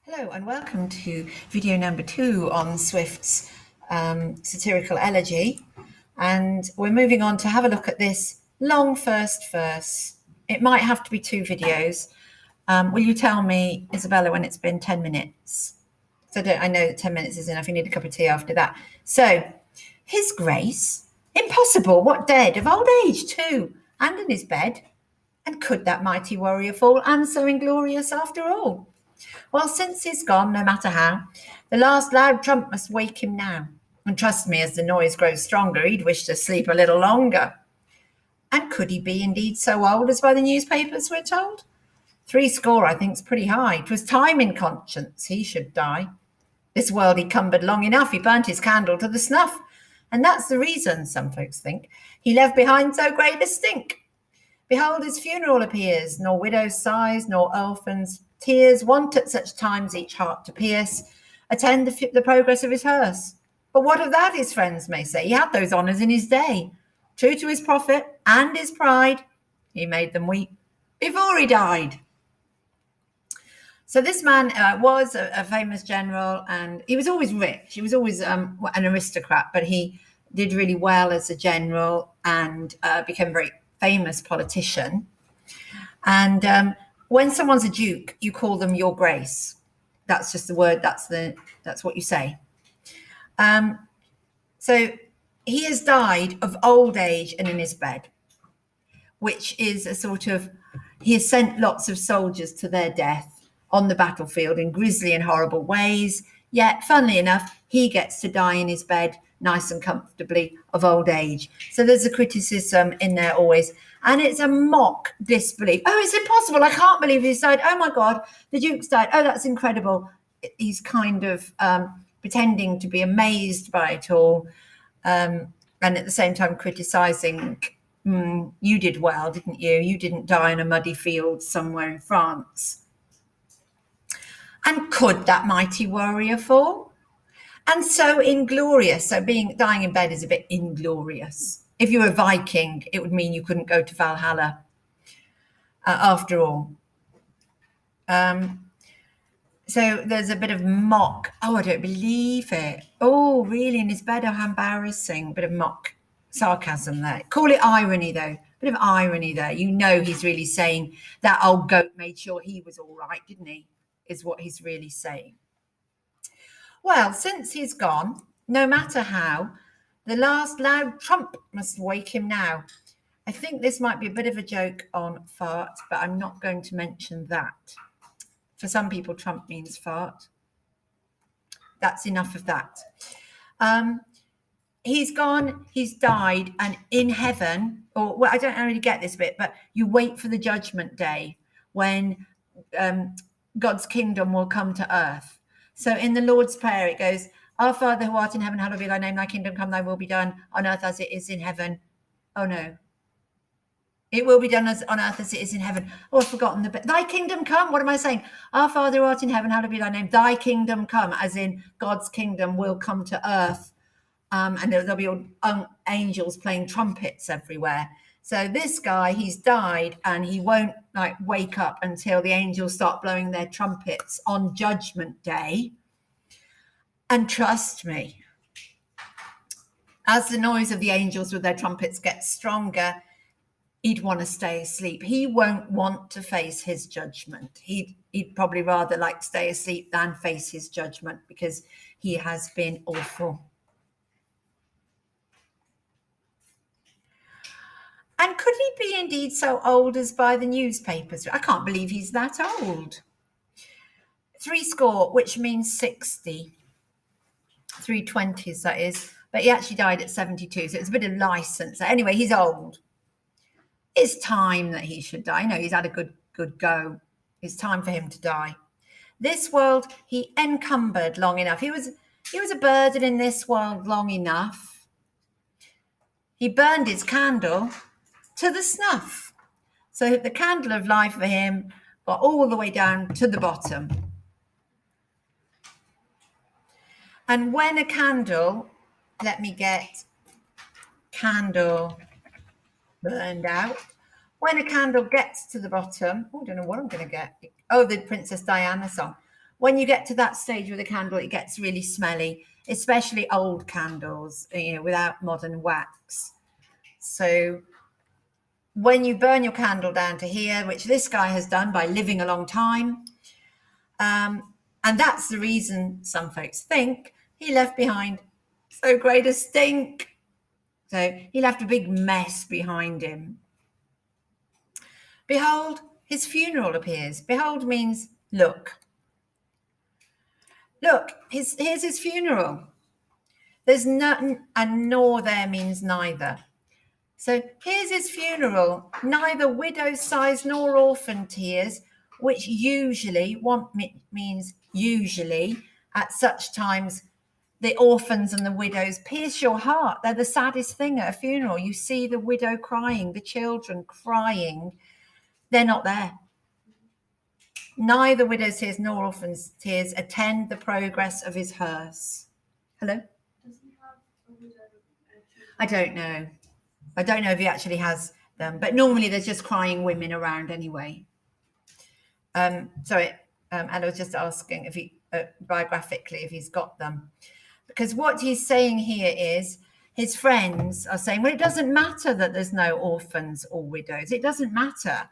Hello and welcome to video number 2 on Swift's satirical elegy. And we're moving on to have a look at this long first verse. It might have to be 2 videos. Will you tell me, Isabella, when it's been 10 minutes? So I know that 10 minutes is enough. You need a cup of tea after that. So, His Grace, impossible, what dead, of old age too, and in his bed. And could that mighty warrior fall, and so inglorious after all? Well, since he's gone, no matter how, the last loud trump must wake him now. And trust me, as the noise grows stronger, he'd wish to sleep a little longer. And could he be indeed so old as by the newspapers we're told? 70, I think's pretty high. 'Twas time in conscience he should die. This world he cumbered long enough, he burnt his candle to the snuff. And that's the reason, some folks think, he left behind so great a stink. Behold, his funeral appears, nor widow's sighs, nor orphans' tears want at such times each heart to pierce, attend the progress of his hearse. But what of that, his friends may say? He had those honours in his day. True to his prophet and his pride, he made them weep before he died. So this man was a famous general, and he was always rich. He was always an aristocrat, but he did really well as a general and became a very famous politician. And when someone's a duke, you call them your grace. That's just the word. That's what you say. So he has died of old age and in his bed, which is a sort of, he has sent lots of soldiers to their death on the battlefield in grisly and horrible ways. Yet, funnily enough, he gets to die in his bed nice and comfortably of old age. So there's a criticism in there always. And it's a mock disbelief. Oh, it's impossible. I can't believe he's died. Oh, my God, the Duke's died. Oh, that's incredible. He's kind of pretending to be amazed by it all. And at the same time criticising, you did well, didn't you? You didn't die in a muddy field somewhere in France. And could that mighty warrior fall? And so inglorious. So dying in bed is a bit inglorious. If you were a Viking, it would mean you couldn't go to Valhalla after all. So there's a bit of mock. Oh, I don't believe it. Oh, really? In his bed? Oh, how embarrassing. A bit of mock sarcasm there. Call it irony, though. Bit of irony there. You know he's really saying that old goat made sure he was all right, didn't he? Is what he's really saying. Well, since he's gone, no matter how, the last loud trump must wake him now. I think this might be a bit of a joke on fart, but I'm not going to mention that. For some people, trump means fart. That's enough of that. He's gone, he's died, and in heaven, or well, I don't really get this bit, but you wait for the judgment day when God's kingdom will come to earth. So in the Lord's Prayer, it goes, Our Father who art in heaven, hallowed be thy name, thy kingdom come, thy will be done on earth as it is in heaven. Oh no. It will be done on earth as it is in heaven. Oh, I've forgotten the bit. Thy kingdom come. What am I saying? Our Father who art in heaven, hallowed be thy name. Thy kingdom come, as in God's kingdom will come to earth. And there'll be all angels playing trumpets everywhere. So this guy, he's died, and he won't wake up until the angels start blowing their trumpets on Judgment Day. And trust me, as the noise of the angels with their trumpets gets stronger, he'd want to stay asleep. He won't want to face his judgment. He'd probably rather stay asleep than face his judgment, because he has been awful. And could he be indeed so old as by the newspapers? I can't believe he's that old. 70, which means 60. 320s, that is. But he actually died at 72, so it's a bit of license. Anyway, he's old. It's time that he should die. He's had a good go. It's time for him to die. This world he encumbered long enough. He was a burden in this world long enough. He burned his candle to the snuff. So the candle of life for him got all the way down to the bottom. And when a candle, let me get candle burned out. When a candle gets to the bottom, I don't know what I'm going to get. Oh, the Princess Diana song. when you get to that stage with a candle, it gets really smelly, especially old candles, without modern wax. So when you burn your candle down to here, which this guy has done by living a long time, and that's the reason some folks think he left behind so great a stink. So he left a big mess behind him. Behold, his funeral appears. Behold means look. Look, here's his funeral. There's none, and nor there means neither. So here's his funeral, neither widow's sighs nor orphan tears, which usually, means usually, at such times, the orphans and the widows pierce your heart. They're the saddest thing at a funeral. You see the widow crying, the children crying. They're not there. Neither widow's tears nor orphan's tears attend the progress of his hearse. Hello? Does he have a widow? I don't know. I don't know if he actually has them, but normally there's just crying women around anyway. Sorry, Anna was just asking if he, biographically, if he's got them. Because what he's saying here is his friends are saying, well, it doesn't matter that there's no orphans or widows. It doesn't matter.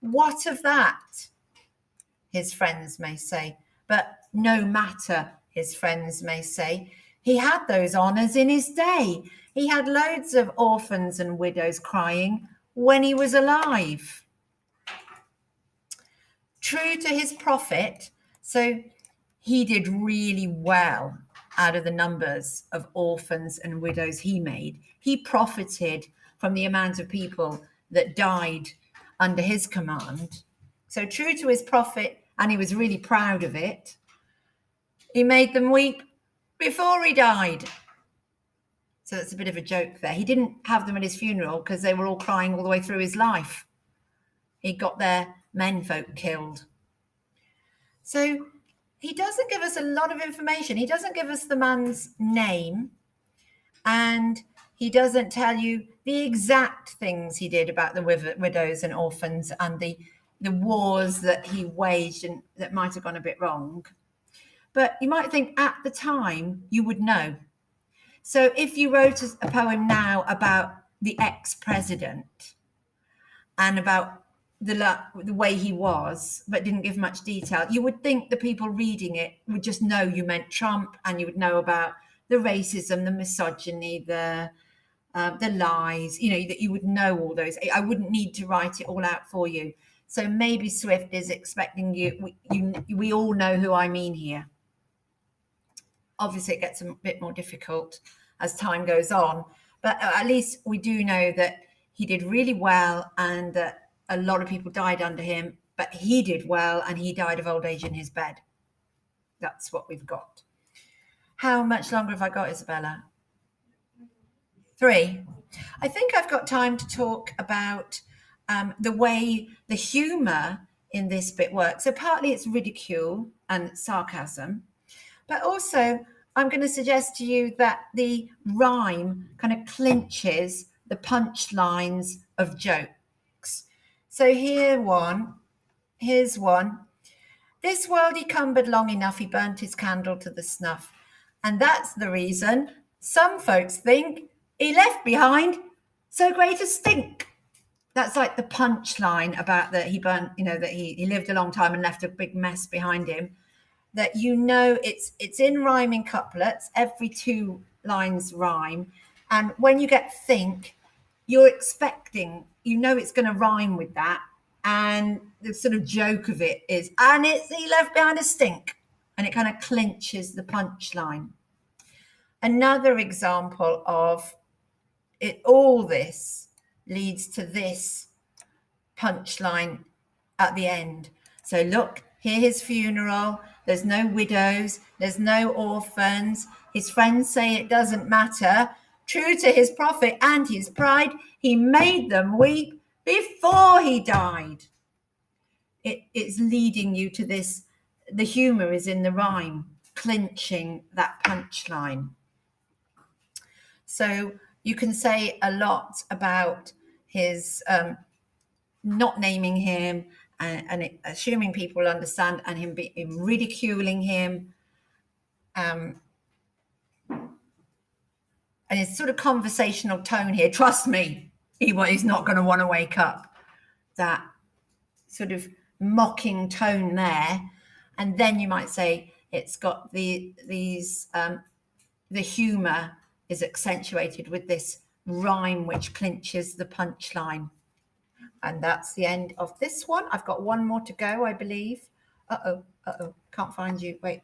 What of that? His friends may say. But no matter, his friends may say. He had those honours in his day. He had loads of orphans and widows crying when he was alive. True to his prophet, so he did really well out of the numbers of orphans and widows he made. He profited from the amount of people that died under his command. So true to his prophet, and he was really proud of it, he made them weep before he died. So that's a bit of a joke there. He didn't have them at his funeral because they were all crying all the way through his life. He got their menfolk killed. So he doesn't give us a lot of information. He doesn't give us the man's name, and he doesn't tell you the exact things he did about the widows and orphans and the wars that he waged and that might have gone a bit wrong. But you might think at the time you would know. So if you wrote a poem now about the ex-president and about the way he was, but didn't give much detail, you would think the people reading it would just know you meant Trump, and you would know about the racism, the misogyny, the lies, that you would know all those. I wouldn't need to write it all out for you. So maybe Swift is expecting we all know who I mean here. Obviously, it gets a bit more difficult as time goes on, but at least we do know that he did really well and that a lot of people died under him, but he did well and he died of old age in his bed. That's what we've got. How much longer have I got, Isabella? 3. I think I've got time to talk about the way the humour in this bit works. So partly it's ridicule and sarcasm, but also I'm going to suggest to you that the rhyme kind of clinches the punchlines of jokes. So here's one. This world he cumbered long enough, he burnt his candle to the snuff. And that's the reason some folks think he left behind so great a stink. That's like the punchline about that he burnt, that he lived a long time and left a big mess behind him. That it's in rhyming couplets, every 2 lines rhyme. And when you get think, you're expecting, it's going to rhyme with that. And the sort of joke of it is, and he left behind a stink. And it kind of clinches the punchline. Another example of it, all this leads to this punchline at the end. So look, here his funeral. There's no widows. There's no orphans. His friends say it doesn't matter. True to his prophet and his pride, he made them weep before he died. It's leading you to this. The humour is in the rhyme, clinching that punchline. So you can say a lot about his not naming him assuming people understand, and him ridiculing him, and his sort of conversational tone here. Trust me, he's not going to want to wake up. That sort of mocking tone there, and then you might say it's got the humour is accentuated with this rhyme which clinches the punchline. And that's the end of this one. I've got one more to go, I believe. Uh-oh, can't find you. Wait,